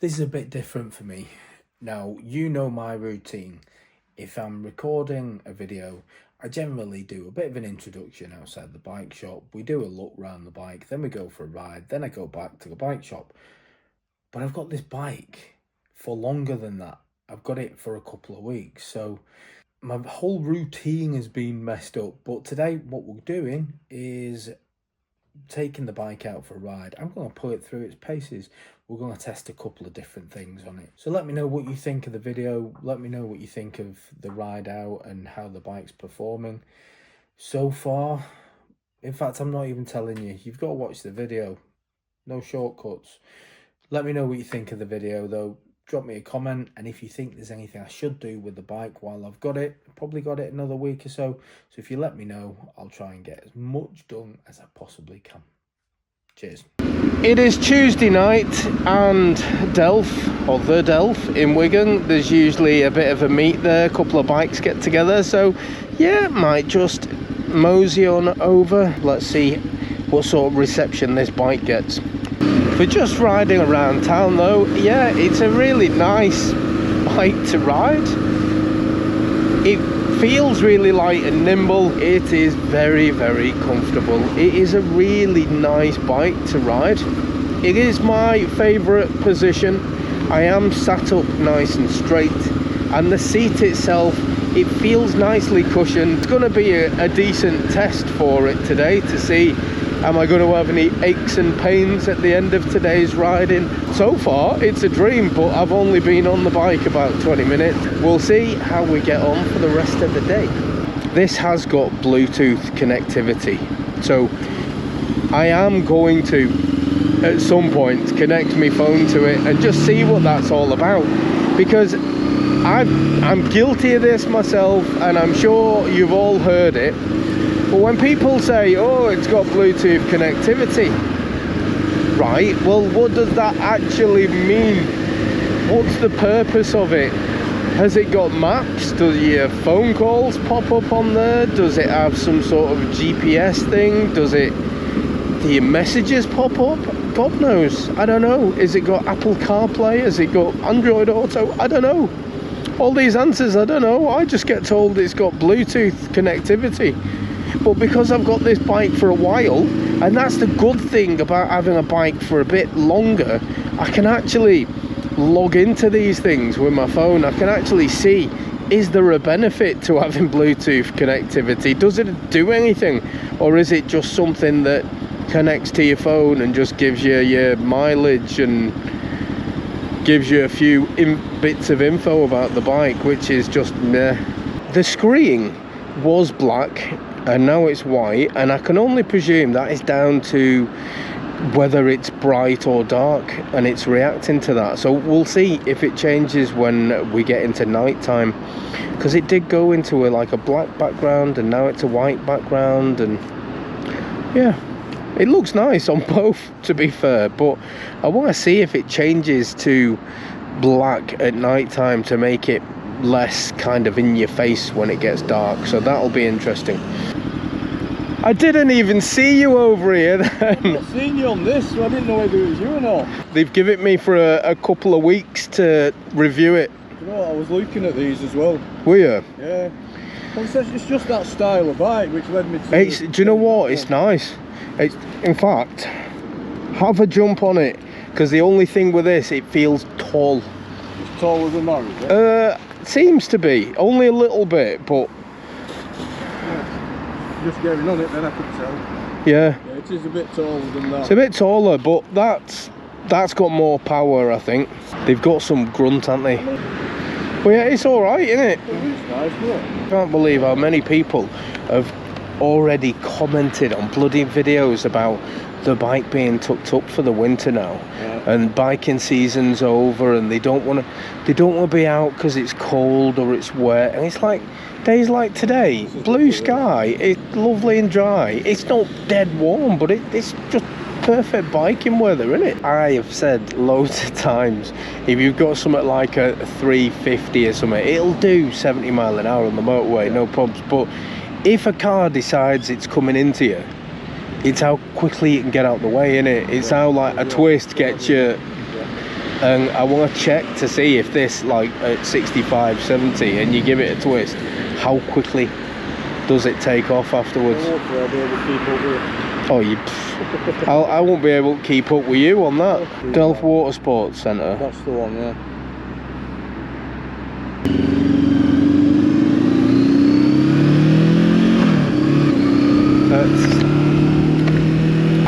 This is a bit different for me. Now, you know my routine. If I'm recording a video, I generally do a bit of an introduction outside the bike shop. We do a look round the bike, then we go for a ride, then I go back to the bike shop. But I've got this bike for longer than that. I've got it for a couple of weeks. So my whole routine has been messed up. But today, what we're doing is taking the bike out for a ride. I'm going to pull it through its paces. We're going to test a couple of different things on it. So let me know what you think of the video. Let me know what you think of the ride out and how the bike's performing so far. In fact, I'm not even telling you. You've got to watch the video. No shortcuts. Let me know what you think of the video though. Drop me a comment, and if you think there's anything I should do with the bike while I've got it, I've probably got it another week or so. So if you let me know, I'll try and get as much done as I possibly can. Cheers. It is Tuesday night and the Delph in Wigan. There's usually a bit of a meet there, a couple of bikes get together. So yeah, might just mosey on over. Let's see what sort of reception this bike gets. For just riding around town though, yeah, it's a really nice bike to ride. It feels really light and nimble. It is very, very comfortable. It is a really nice bike to ride. It is my favourite position. I am sat up nice and straight, and the seat itself, it feels nicely cushioned. It's going to be a decent test for it today to see am I going to have any aches and pains at the end of today's riding. So far it's a dream, but I've only been on the bike about 20 minutes. We'll see how we get on for the rest of the day. This has got Bluetooth connectivity, so I am going to at some point connect my phone to it and just see what that's all about, because I'm guilty of this myself, and I'm sure you've all heard it. But when people say, oh, it's got Bluetooth connectivity, right, well, what does that actually mean? What's the purpose of it? Has it got maps? Does your phone calls pop up on there? Does it have some sort of GPS thing? Do your messages pop up? God knows. I don't know. Is it got Apple CarPlay? Has it got Android Auto? I don't know. All these answers, I don't know. I just get told it's got Bluetooth connectivity. But because I've got this bike for a while, and that's the good thing about having a bike for a bit longer, I can actually log into these things with my phone. I can actually see, is there a benefit to having Bluetooth connectivity? Does it do anything? Or is it just something that connects to your phone and just gives you your mileage and gives you a few bits of info about the bike, which is just meh. The screen was black and now it's white, and I can only presume that is down to whether it's bright or dark, and it's reacting to that. So we'll see if it changes when we get into night time, because it did go into like a black background and now it's a white background, and yeah, it looks nice on both, to be fair. But I want to see if it changes to black at night time to make it less kind of in your face when it gets dark. So that'll be interesting. I didn't even see you over here then. I've not seen you on this, so I didn't know whether it was you or not. They've given me for a couple of weeks to review it. You know, I was looking at these as well. Were you? Yeah. It's just that style of bike which led me to... Do you know what? It's nice. In fact, have a jump on it, because the only thing with this, it feels tall. It's taller than mine, is it? Seems to be. Only a little bit, but... Just getting on it then, I could tell. Yeah. Yeah, it is a bit taller than that. It's a bit taller, but that's got more power, I think. They've got some grunt, haven't they? Well, yeah, it's alright, isn't it? It is nice, isn't it? I can't believe how many people have already commented on bloody videos about the bike being tucked up for the winter now, yeah. And biking season's over, and they don't want to be out because it's cold or it's wet. And it's like days like today, blue sky, it's lovely and dry. It's not dead warm, but it's just perfect biking weather, isn't it? I have said loads of times, if you've got something like a 350 or something, it'll do 70 mile an hour on the motorway, no problems. But if a car decides it's coming into you, it's how quickly you can get out the way, innit? It's how like a twist gets you and I want to check to see if this, like at 65, 70, and you give it a twist, how quickly does it take off afterwards? Hopefully I'll be able to keep up with it. Oh, you... I won't be able to keep up with you on that. Delft Water Sports Centre. That's the one, yeah.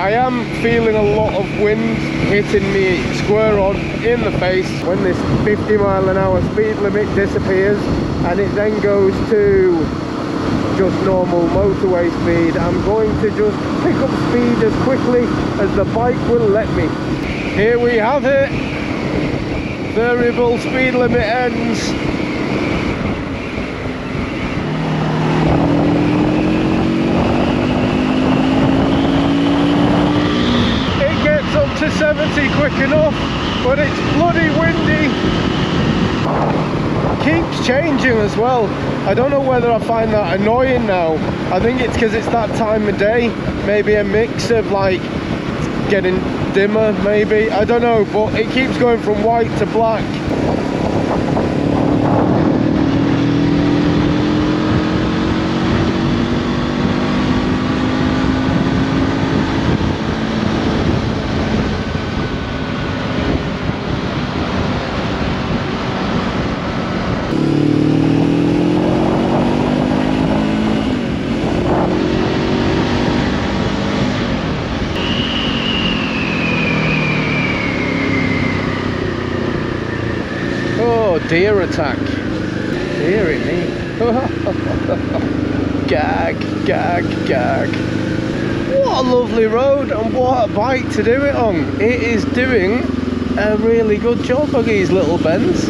I am feeling a lot of wind hitting me square on in the face when this 50-mile-an-hour speed limit disappears, and it then goes to just normal motorway speed. I'm going to just pick up speed as quickly as the bike will let me. Here we have it. Variable speed limit ends. It gets up to 70 quick enough, but it's bloody windy. Keeps changing as well. I don't know whether I find that annoying now. I think it's because it's that time of day. Maybe a mix of like getting dimmer, maybe. I don't know, but it keeps going from white to black. Deer attack. Deary me. Gag, gag, gag. What a lovely road, and what a bike to do it on. It is doing a really good job of these little bends.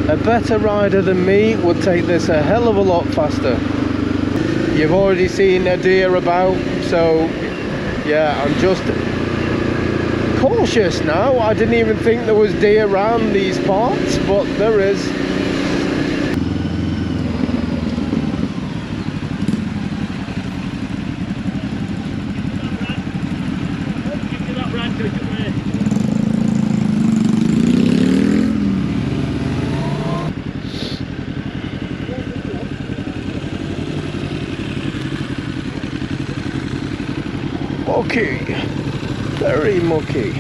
A better rider than me would take this a hell of a lot faster. You've already seen a deer about, so yeah, I'm just cautious now. I didn't even think there was deer around these parts, but there is. Mucky, very mucky.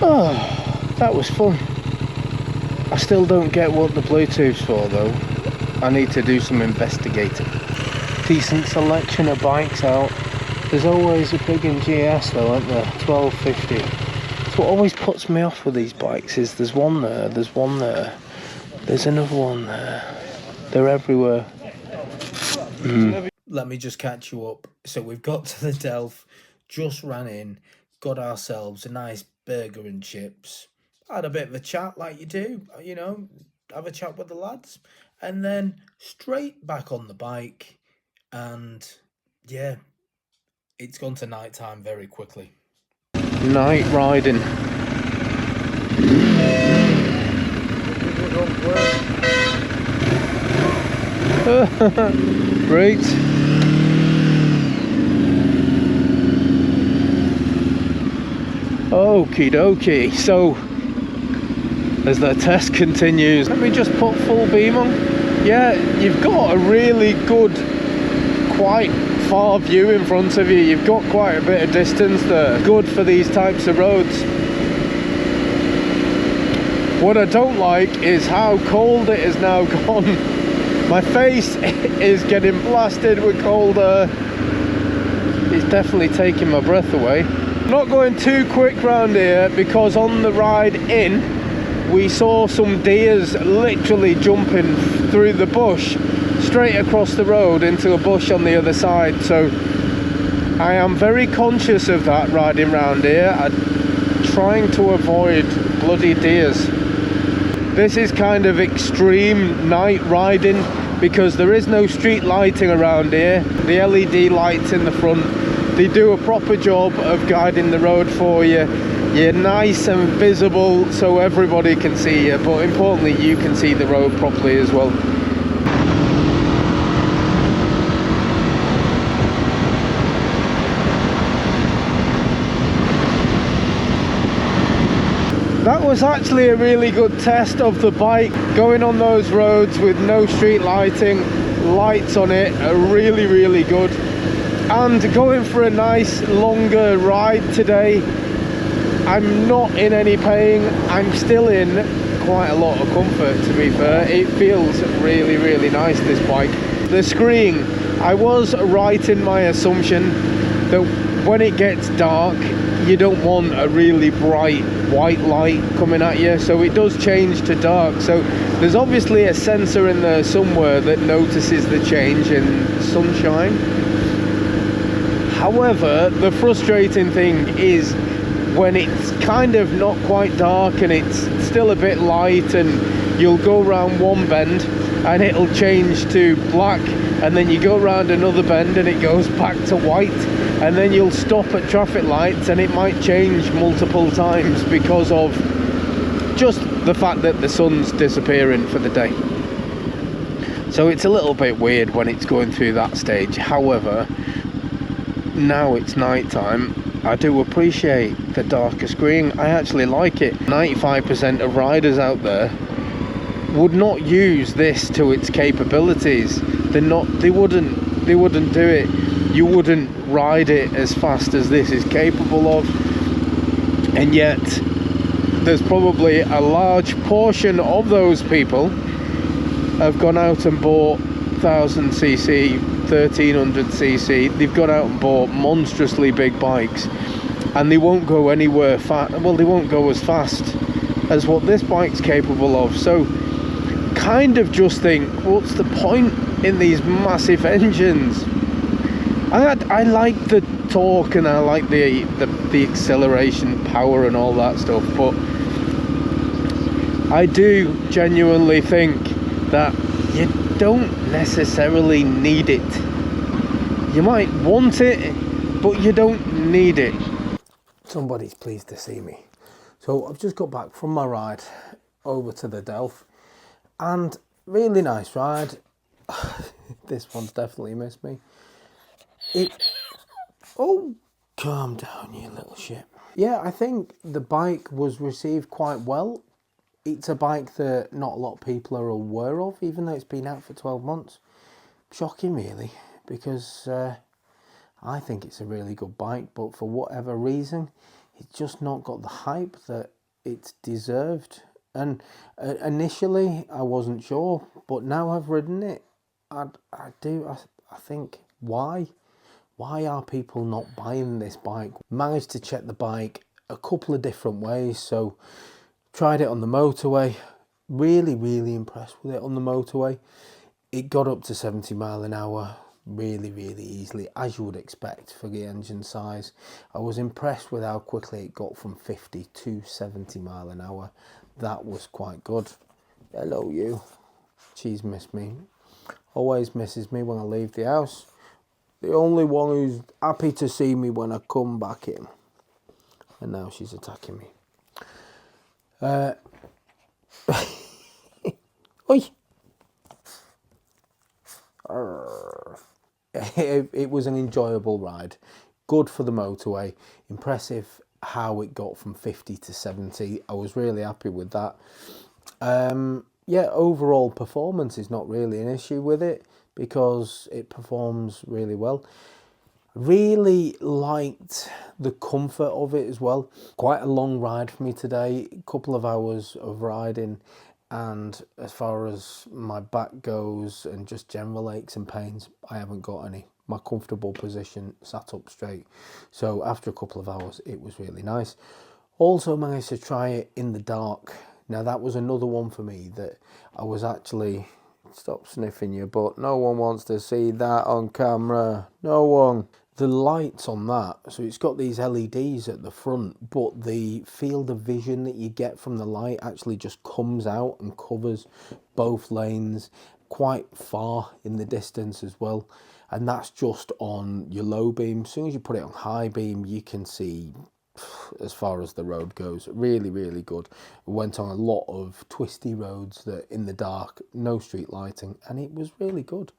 Oh, that was fun. I still don't get what the Bluetooth's for though. I need to do some investigating. Decent selection of bikes out. There's always a big in GS though, aren't there? 1250. It's what always puts me off with these bikes is there's one there, there's one there, there's another one there. They're everywhere. Let me just catch you up. So we've got to the Delft, just ran in, got ourselves a nice burger and chips, had a bit of a chat like you do, you know, have a chat with the lads, and then straight back on the bike, and yeah, it's gone to night time very quickly. Night riding. Great. Okie dokie. So as the test continues, let me just put full beam on. Yeah, you've got a really good, quite far view in front of you. You've got quite a bit of distance there. Good for these types of roads. What I don't like is how cold it is now gone. My face is getting blasted with cold air. It's definitely taking my breath away. I'm not going too quick round here because on the ride in we saw some deers literally jumping through the bush straight across the road into a bush on the other side, so I am very conscious of that riding round here. I'm trying to avoid bloody deers. This is kind of extreme night riding because there is no street lighting around here. The LED lights in the front, they do a proper job of guiding the road for you. You're nice and visible so everybody can see you, but importantly you can see the road properly as well. was actually a really good test of the bike. Going on those roads with no street lighting, lights on it are really, really good. And going for a nice longer ride today, I'm not in any pain. I'm still in quite a lot of comfort, to be fair. It feels really, really nice, this bike. The screen, I was right in my assumption that when it gets dark, you don't want a really bright white light coming at you, so it does change to dark. So there's obviously a sensor in there somewhere that notices the change in sunshine. However, the frustrating thing is when it's kind of not quite dark and it's still a bit light, and you'll go around one bend and it'll change to black, and then you go around another bend and it goes back to white, and then you'll stop at traffic lights and it might change multiple times because of just the fact that the sun's disappearing for the day. So it's a little bit weird when it's going through that stage. However, now it's night time, I do appreciate the darker screen. I actually like it. 95% of riders out there would not use this to its capabilities. They wouldn't do it. You wouldn't ride it as fast as this is capable of. And yet there's probably a large portion of those people have gone out and bought 1000cc, 1300cc. They've gone out and bought monstrously big bikes, and they won't go anywhere well, they won't go as fast as what this bike's capable of. So kind of just think, what's the point in these massive engines? I like the torque and I like the acceleration power and all that stuff, but I do genuinely think that you don't necessarily need it. You might want it, but you don't need it. Somebody's pleased to see me. So I've just got back from my ride over to the Delph, and really nice ride. This one's definitely missed me. Oh, calm down, you little shit. Yeah, I think the bike was received quite well. It's a bike that not a lot of people are aware of, even though it's been out for 12 months. Shocking, really, because I think it's a really good bike, but for whatever reason, it's just not got the hype that it's deserved. And initially, I wasn't sure, but now I've ridden it, I think, why? Why are people not buying this bike? Managed to check the bike a couple of different ways. So tried it on the motorway, really, really impressed with it on the motorway. It got up to 70 mile an hour really, really easily, as you would expect for the engine size. I was impressed with how quickly it got from 50 to 70 mile an hour. That was quite good. Hello, you. She's missed me. Always misses me when I leave the house. The only one who's happy to see me when I come back in. And now she's attacking me. Oi! It was an enjoyable ride. Good for the motorway. Impressive how it got from 50 to 70. I was really happy with that. Yeah, overall performance is not really an issue with it because it performs really well. Really liked the comfort of it as well. Quite a long ride for me today, a couple of hours of riding, and as far as my back goes and just general aches and pains, I haven't got any. My comfortable position, sat up straight. So after a couple of hours, it was really nice. Also managed to try it in the dark. Now that was another one for me that I was actually, stop sniffing your butt, no one wants to see that on camera, no one. The lights on that, so it's got these LEDs at the front, but the field of vision that you get from the light actually just comes out and covers both lanes quite far in the distance as well. And that's just on your low beam. As soon as you put it on high beam, you can see as far as the road goes. Really, really good. Went on a lot of twisty roads that in the dark, no street lighting, and it was really good.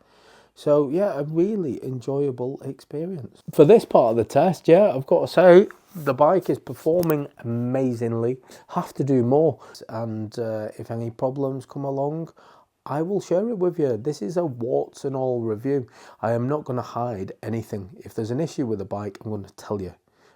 So yeah, a really enjoyable experience. For this part of the test, yeah, I've got to say, the bike is performing amazingly. Have to do more, and if any problems come along, I will share it with you. This is a warts and all review. I am not going to hide anything. If there's an issue with the bike, I'm going to tell you.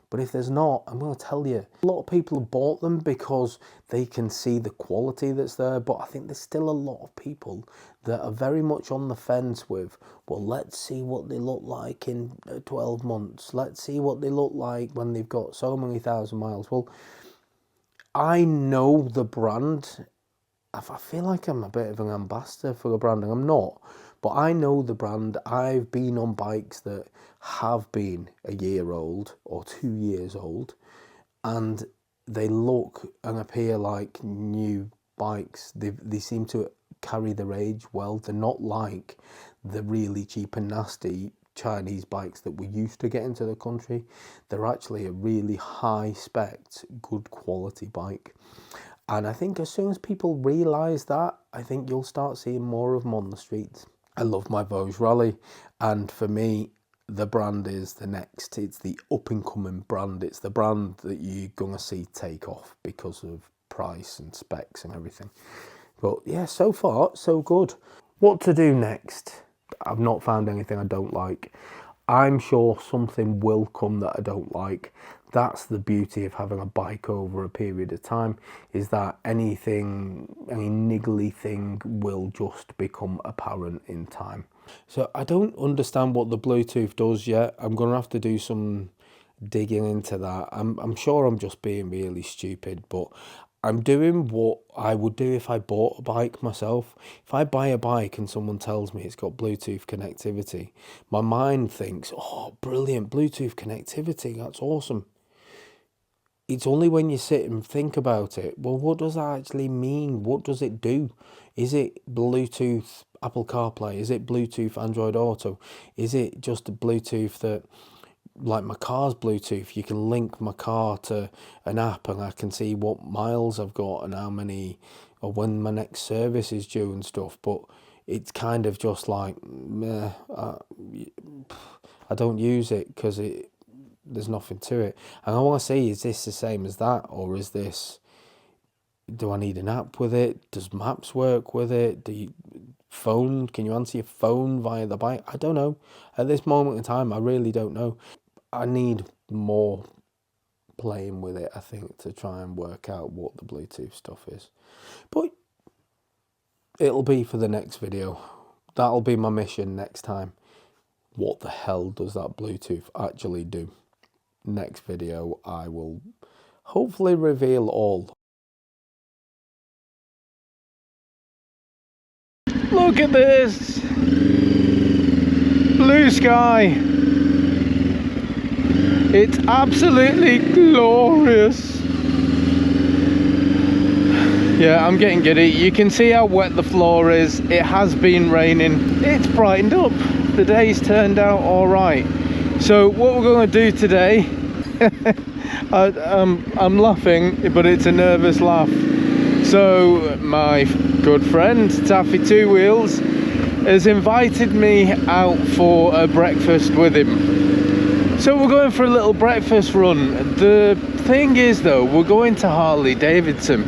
But if there's not, I'm going to tell you. A lot of people have bought them because they can see the quality that's there, but I think there's still a lot of people that are very much on the fence with, well, let's see what they look like in 12 months. Let's see what they look like when they've got so many thousand miles. Well, I know the brand. I feel like I'm a bit of an ambassador for the brand, and I'm not. But I know the brand. I've been on bikes that have been a year old or 2 years old, and they look and appear like new bikes. They seem to carry their age well. They're not like the really cheap and nasty Chinese bikes that we used to get into the country. They're actually a really high spec, good quality bike. And I think as soon as people realise that, I think you'll start seeing more of them on the streets. I love my Voge Rally, and for me, the brand is the next. It's the up-and-coming brand. It's the brand that you're going to see take off because of price and specs and everything. But yeah, so far, so good. What to do next? I've not found anything I don't like. I'm sure something will come that I don't like. That's the beauty of having a bike over a period of time, is that any niggly thing will just become apparent in time. So I don't understand what the Bluetooth does yet. I'm going to have to do some digging into that. I'm sure I'm just being really stupid, but I'm doing what I would do if I bought a bike myself. If I buy a bike and someone tells me it's got Bluetooth connectivity, my mind thinks, oh, brilliant, Bluetooth connectivity, that's awesome. It's only when you sit and think about it, well, what does that actually mean? What does it do? Is it Bluetooth Apple CarPlay? Is it Bluetooth Android Auto? Is it just a Bluetooth that, like my car's Bluetooth, you can link my car to an app and I can see what miles I've got and how many, or when my next service is due and stuff. But it's kind of just like, meh, I don't use it because there's nothing to it. And I want to see, is this the same as that, or is this, do I need an app with it? Does Maps work with it? Can you answer your phone via the bike? I don't know. At this moment in time, I really don't know. I need more playing with it, I think, to try and work out what the Bluetooth stuff is. But it'll be for the next video. That'll be my mission next time. What the hell does that Bluetooth actually do? Next video, I will hopefully reveal all. Look at this! Blue sky! It's absolutely glorious! Yeah, I'm getting giddy. You can see how wet the floor is. It has been raining. It's brightened up. The day's turned out alright. So what we're going to do today, I'm laughing, but it's a nervous laugh. So my good friend Taffy Two Wheels has invited me out for a breakfast with him. So we're going for a little breakfast run. The thing is though, we're going to Harley Davidson.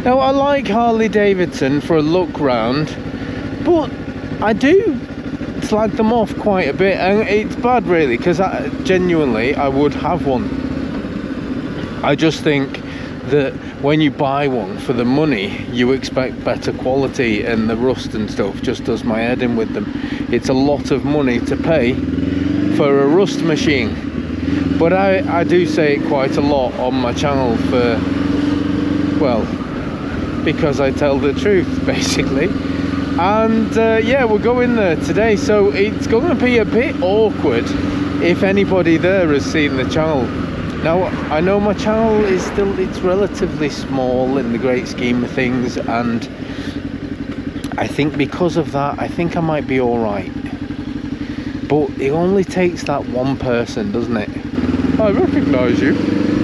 Now I like Harley Davidson for a look round, but I do slag them off quite a bit, and it's bad really, because genuinely I would have one. I just think that when you buy one for the money, you expect better quality, and the rust and stuff just does my head in with them. It's a lot of money to pay for a rust machine, but I do say it quite a lot on my channel for, well, because I tell the truth basically. And yeah, we're going there today, so it's going to be a bit awkward if anybody there has seen the channel. Now I know my channel is it's relatively small in the great scheme of things, and I think because of that, I think I might be alright. But it only takes that one person, doesn't it? I recognise you.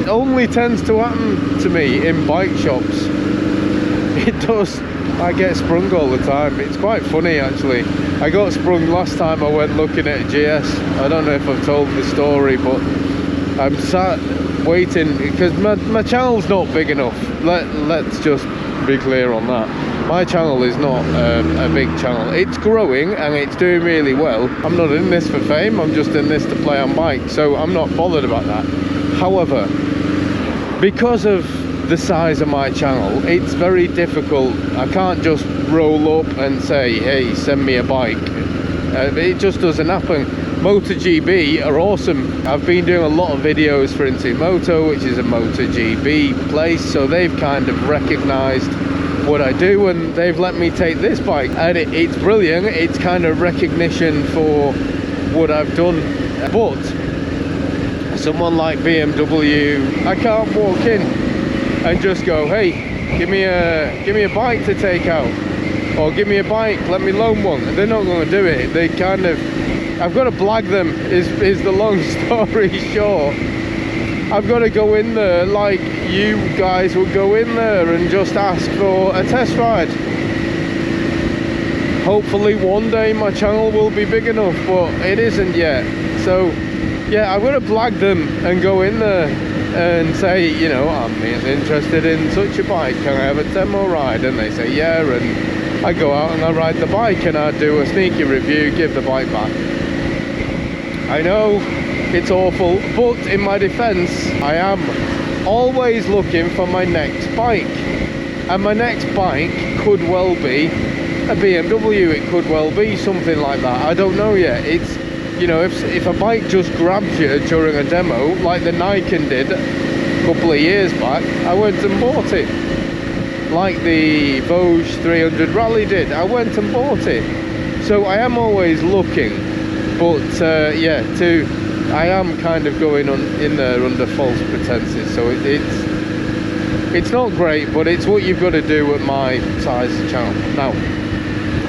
It only tends to happen to me in bike shops. It does. I get sprung all the time. It's quite funny actually. I got sprung last time I went looking at a GS. I don't know if I've told the story, but I'm sat waiting because my channel's not big enough. Let's just be clear on that. My channel is not a big channel. It's growing and it's doing really well. I'm not in this for fame, I'm just in this to play on bikes, so I'm not bothered about that. However, because of the size of my channel, it's very difficult. I can't just roll up and say, hey, send me a bike. It just doesn't happen. MotoGP are awesome. I've been doing a lot of videos for Moto, which is a MotoGP place, so they've kind of recognized what I do and they've let me take this bike, and it's brilliant. It's kind of recognition for what I've done. But someone like BMW, I can't walk in and just go, hey, give me a bike to take out, or give me a bike, let me loan one. They're not going to do it. They kind of, I've got to blag them is the long story short. I've got to go in there like you guys would go in there and just ask for a test ride. Hopefully one day my channel will be big enough, but it isn't yet. So yeah, I'm going to blag them and go in there and say, you know, I'm interested in such a bike, can I have a demo ride? And they say yeah, and I go out and I ride the bike and I do a sneaky review, give the bike back. I know it's awful, but in my defense, I am always looking for my next bike, and my next bike could well be a BMW, it could well be something like that. I don't know yet. It's, you know, if a bike just grabs you during a demo, like the Nikon did a couple of years back, I went and bought it. Like the Voge 300 Rally did, I went and bought it. So I am always looking, but yeah, I am kind of going on in there under false pretenses. So it's not great, but it's what you've got to do at my size channel. Now,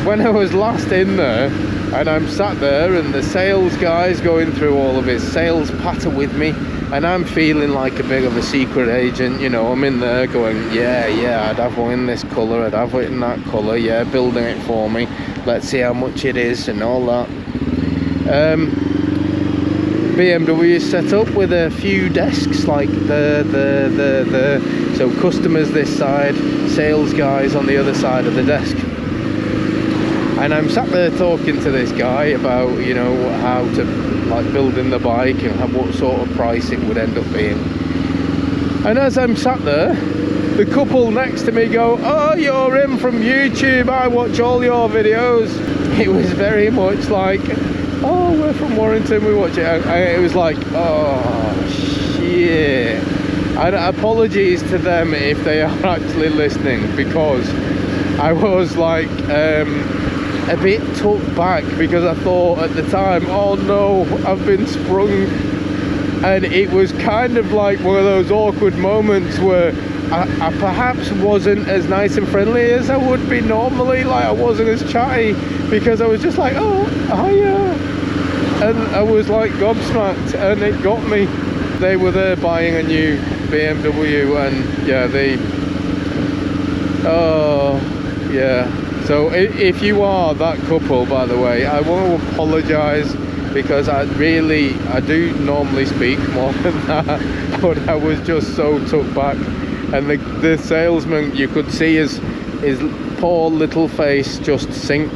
when I was last in there, and I'm sat there and the sales guy's going through all of his sales patter with me, and I'm feeling like a bit of a secret agent, you know. I'm in there going, yeah, I'd have one in this colour, I'd have it in that colour, yeah, building it for me, let's see how much it is and all that. BMW is set up with a few desks, like so customers this side, sales guys on the other side of the desk. And I'm sat there talking to this guy about, you know, how to, like, building the bike and what sort of price it would end up being. And as I'm sat there, the couple next to me go, oh, you're in from YouTube, I watch all your videos. It was very much like, oh, we're from Warrington, we watch it. It was like, oh, shit. And apologies to them if they are actually listening, because I was like, a bit took back, because I thought at the time, oh no, I've been sprung. And it was kind of like one of those awkward moments where I perhaps wasn't as nice and friendly as I would be normally. Like, I wasn't as chatty, because I was just like, oh, hiya. And I was like gobsmacked, and it got me. They were there buying a new BMW, and yeah, yeah. So if you are that couple, by the way, I want to apologise, because I do normally speak more than that, but I was just so took back. And the salesman, you could see his poor little face just sink,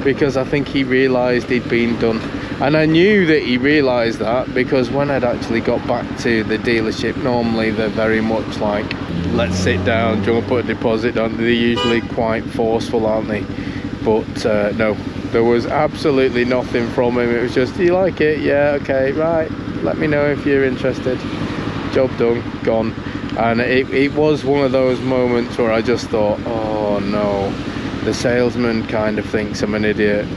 because I think he realised he'd been done. And I knew that he realised that, because when I'd actually got back to the dealership, normally they're very much like, let's sit down, do you want to put a deposit on? They're usually quite forceful, aren't they? But no, there was absolutely nothing from him. It was just, do you like it? Yeah, okay, right, let me know if you're interested. Job done, gone. And it was one of those moments where I just thought, oh no, the salesman kind of thinks I'm an idiot.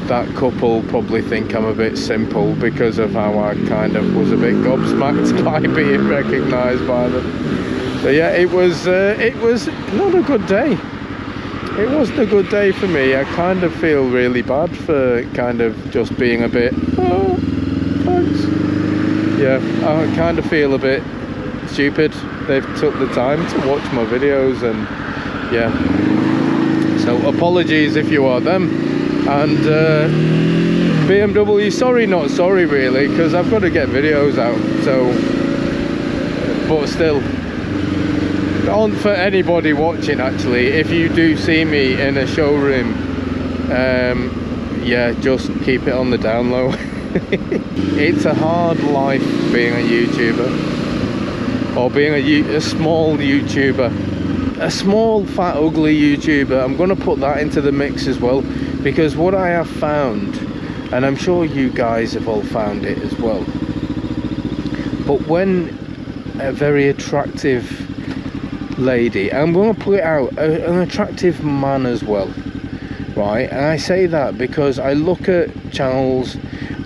That couple probably think I'm a bit simple, because of how I kind of was a bit gobsmacked by being recognised by them. So yeah, it was not a good day. It wasn't a good day for me. I kind of feel really bad for kind of just being a bit, oh, thanks. Yeah, I kind of feel a bit stupid. They've took the time to watch my videos, and yeah. So apologies if you are them. And BMW, sorry not sorry really, because I've got to get videos out, so, but still, on for anybody watching actually, if you do see me in a showroom, yeah, just keep it on the down low. It's a hard life being a YouTuber, or being a small YouTuber, a small fat ugly YouTuber. I'm going to put that into the mix as well, because what I have found, and I'm sure you guys have all found it as well, but when a very attractive lady, I'm going to put it out, an attractive man as well, right, and I say that because I look at channels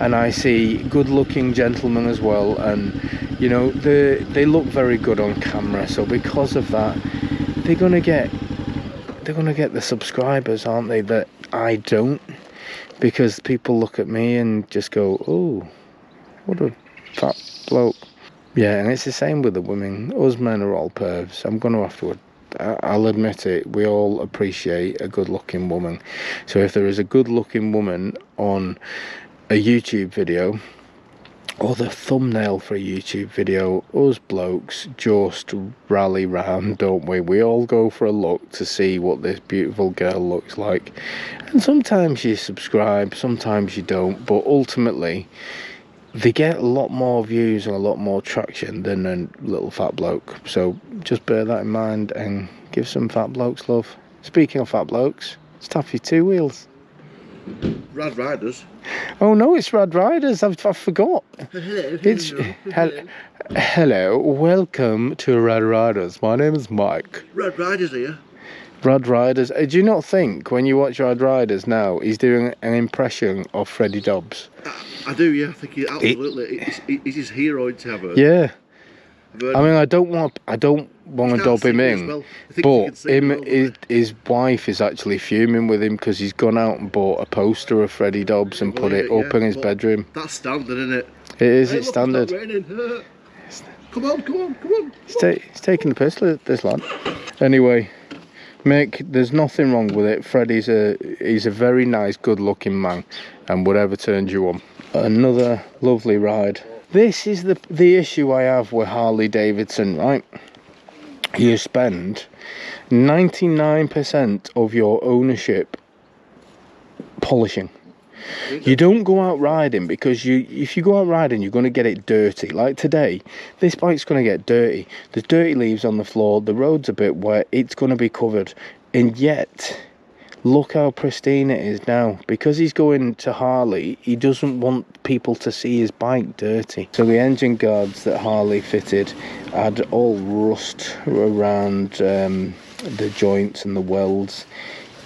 and I see good looking gentlemen as well, and you know, they look very good on camera, so because of that they're gonna get the subscribers, aren't they, that I don't, because people look at me and just go, oh, what a fat bloke. Yeah, and it's the same with the women. Us men are all pervs. I'm gonna have to, I'll admit it, we all appreciate a good looking woman. So if there is a good looking woman on a YouTube video, or the thumbnail for a YouTube video, us blokes just rally round, don't we? We all go for a look to see what this beautiful girl looks like, and sometimes you subscribe, sometimes you don't, but ultimately they get a lot more views and a lot more traction than a little fat bloke. So just bear that in mind and give some fat blokes love. Speaking of fat blokes, it's Taffy Two Wheels. Rad Riders. Oh no, it's Rad Riders. I forgot. Hello, welcome to Rad Riders. My name is Mike. Rad Riders here. Rad Riders. Do you not think when you watch Rad Riders now, he's doing an impression of Freddie Dobbs? I do, yeah. I think he absolutely. He's his hero in Tavern. Yeah. I mean, I don't want to dub him in, well. but his wife is actually fuming with him because he's gone out and bought a poster of Freddie Dobbs and put it up in his bedroom. That's standard, isn't it? It is, hey, it's standard. Come on. He's taking the piss, this lad. Anyway, Mick, there's nothing wrong with it. Freddie's he's a very nice, good-looking man, and whatever turns you on. Another lovely ride. This is the issue I have with Harley Davidson, right? You spend 99% of your ownership polishing. You don't go out riding, because if you go out riding, you're going to get it dirty. Like today, this bike's going to get dirty. There's dirty leaves on the floor, the road's a bit wet, it's going to be covered. And yet, look how pristine it is now. Because he's going to Harley, he doesn't want people to see his bike dirty. So the engine guards that Harley fitted had all rust around the joints and the welds.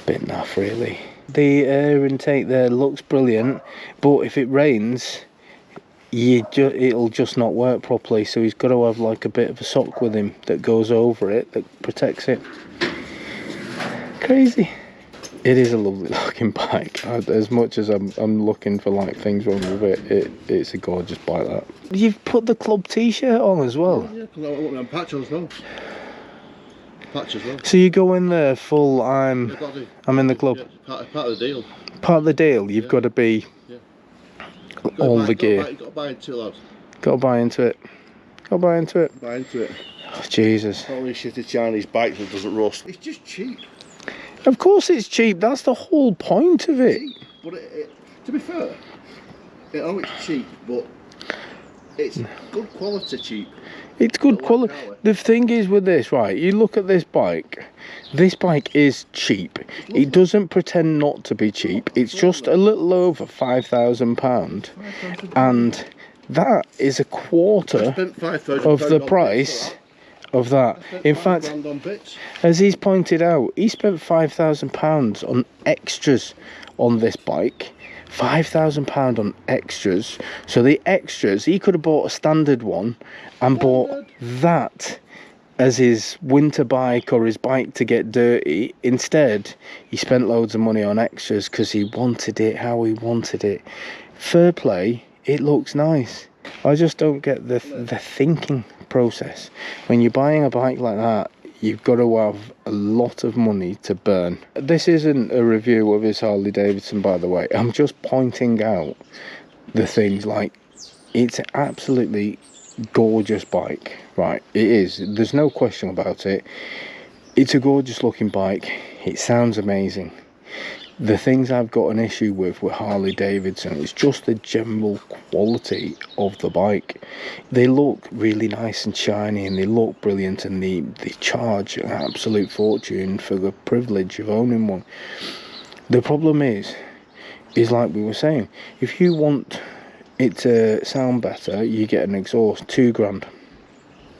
Bit naff really. The air intake there looks brilliant, but if it rains, it'll just not work properly. So he's got to have like a bit of a sock with him that goes over it, that protects it. Crazy. It is a lovely looking bike. As much as I'm looking for like things wrong with it's a gorgeous bike. That you've put the club t-shirt on as well. Yeah, because I want me on Petrol as well. Patch as well. So you go in there full. I'm in the club. Yeah, part of the deal. Part of the deal. You've got to be all the gear. You've got to buy into it, lads. Got to buy into it. Got to buy into it. Buy into it. Oh, Jesus. Only shitty Chinese bike that doesn't rust. It's just cheap. Of course it's cheap. That's the whole point of it. Cheap, but to be fair, it's cheap, but it's good quality cheap. It's good quality. The thing is with this, right, you look at this bike is cheap. It doesn't pretend not to be cheap. It's just a little over £5,000, and that is a quarter of the price of that. In fact, as he's pointed out, he spent £5,000 on extras on this bike. £5,000 on extras. So the extras, he could have bought a standard one and bought that as his winter bike or his bike to get dirty. Instead, he spent loads of money on extras because he wanted it how he wanted it. Fair play, it looks nice. I just don't get the thinking process. When you're buying a bike like that, you've got to have a lot of money to burn. This isn't a review of his Harley Davidson, by the way. I'm just pointing out the things. Like, it's an absolutely gorgeous bike, right? It is, there's no question about it. It's a gorgeous looking bike. It sounds amazing. The things I've got an issue with Harley Davidson is just the general quality of the bike. They look really nice and shiny, and they look brilliant, and they charge an absolute fortune for the privilege of owning one. The problem is like we were saying, if you want it to sound better, you get an exhaust. £2,000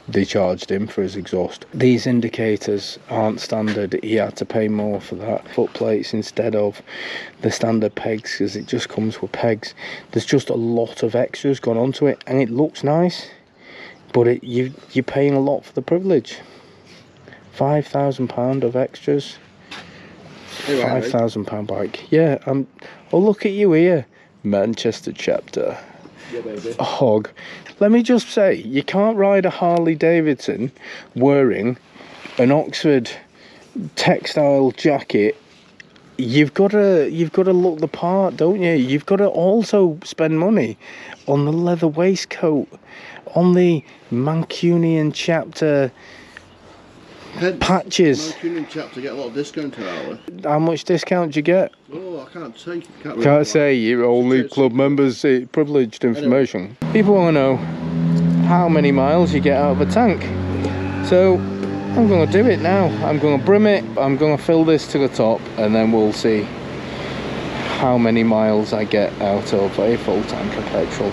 they charged him for his exhaust. These indicators aren't standard. He had to pay more for that. Foot plates instead of the standard pegs, because it just comes with pegs. There's just a lot of extras gone onto it, and it looks nice, but you're paying a lot for the privilege. £5,000 of extras. £5,000 bike. Yeah. Oh, look at you here, Manchester chapter. Yeah, baby. A hog. Let me just say, you can't ride a Harley Davidson wearing an Oxford textile jacket. You've got to look the part, don't you? You've got to also spend money on the leather waistcoat, on the Mancunian chapter patches. Mancunian chapter get a lot of discount per hour. How much discount do you get? Oh, I can't say. Can't say, you're only club members, privileged information. People want to know how many miles you get out of a tank. So I'm going to do it now. I'm going to brim it, I'm going to fill this to the top, and then we'll see how many miles I get out of a full tank of petrol.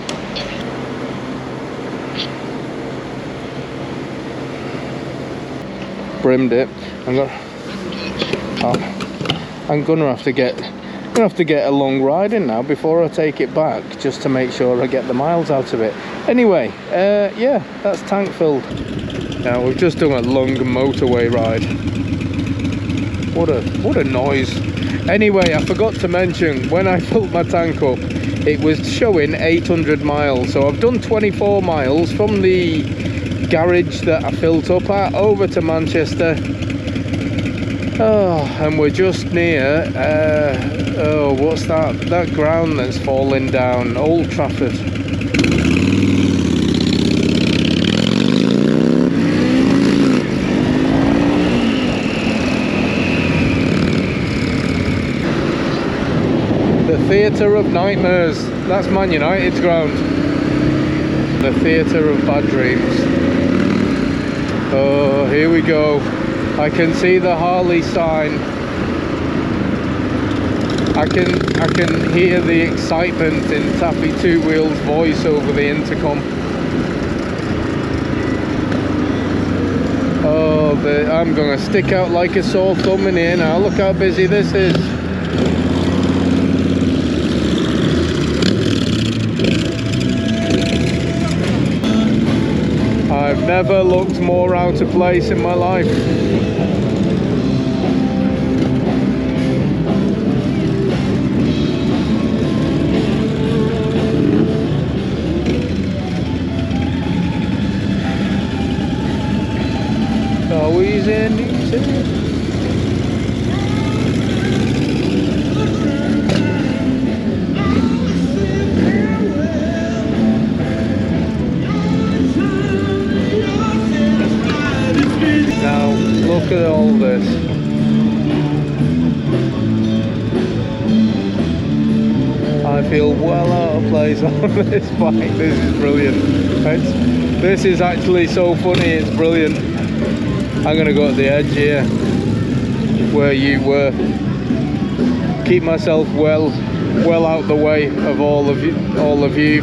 Brimmed it. I'm gonna have to get a long ride in now before I take it back, just to make sure I get the miles out of it. Anyway, yeah, that's tank filled. Now we've just done a long motorway ride. What a noise. Anyway, I forgot to mention, when I filled my tank up, it was showing 800 miles. So I've done 24 miles from the garage that I filled up at over to Manchester. Oh, and we're just near oh, what's that ground that's falling down? Old Trafford. The Theatre of Nightmares. That's Man United's ground. The Theatre of Bad Dreams. Oh, here we go. I can see the Harley sign. I can hear the excitement in Taffy Two Wheels' voice over the intercom. Oh, I'm gonna stick out like a sore thumb in here now. Look how busy this is. I've never looked more out of place in my life. Always in easy. Look at all this. I feel well out of place on this bike. This is brilliant. This is actually so funny, it's brilliant. I'm gonna go at the edge here where you were. Keep myself well out the way of all of you.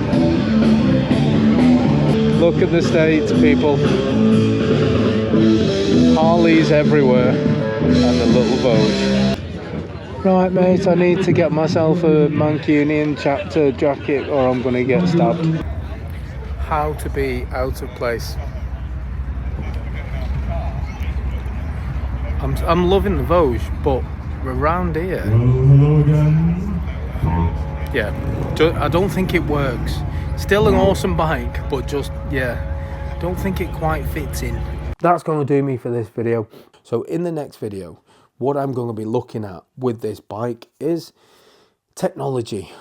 Look at the States, people. Harleys everywhere, and the little Voge. Right, mate, I need to get myself a Mancunian chapter jacket or I'm gonna get stabbed. How to be out of place. I'm loving the Voge, but around here, yeah, I don't think it works. Still an awesome bike, but just, yeah, don't think it quite fits in. that's going to do me for this video. So in the next video, what I'm going to be looking at with this bike is technology.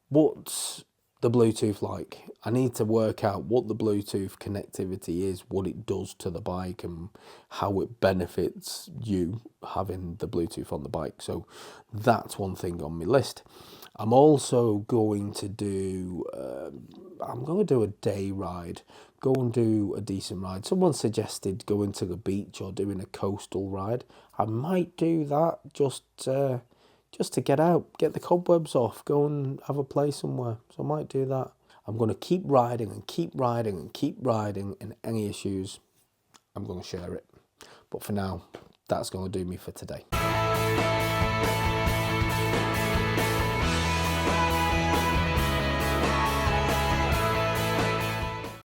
What's the Bluetooth like? I need to work out what the Bluetooth connectivity is, what it does to the bike, and how it benefits you having the Bluetooth on the bike. So that's one thing on my list. I'm also going to do a day ride, go and do a decent ride. Someone suggested going to the beach or doing a coastal ride. I might do that just to get out, get the cobwebs off, go and have a play somewhere. So I might do that. I'm going to keep riding and keep riding and keep riding, and any issues, I'm going to share it. But for now, that's going to do me for today.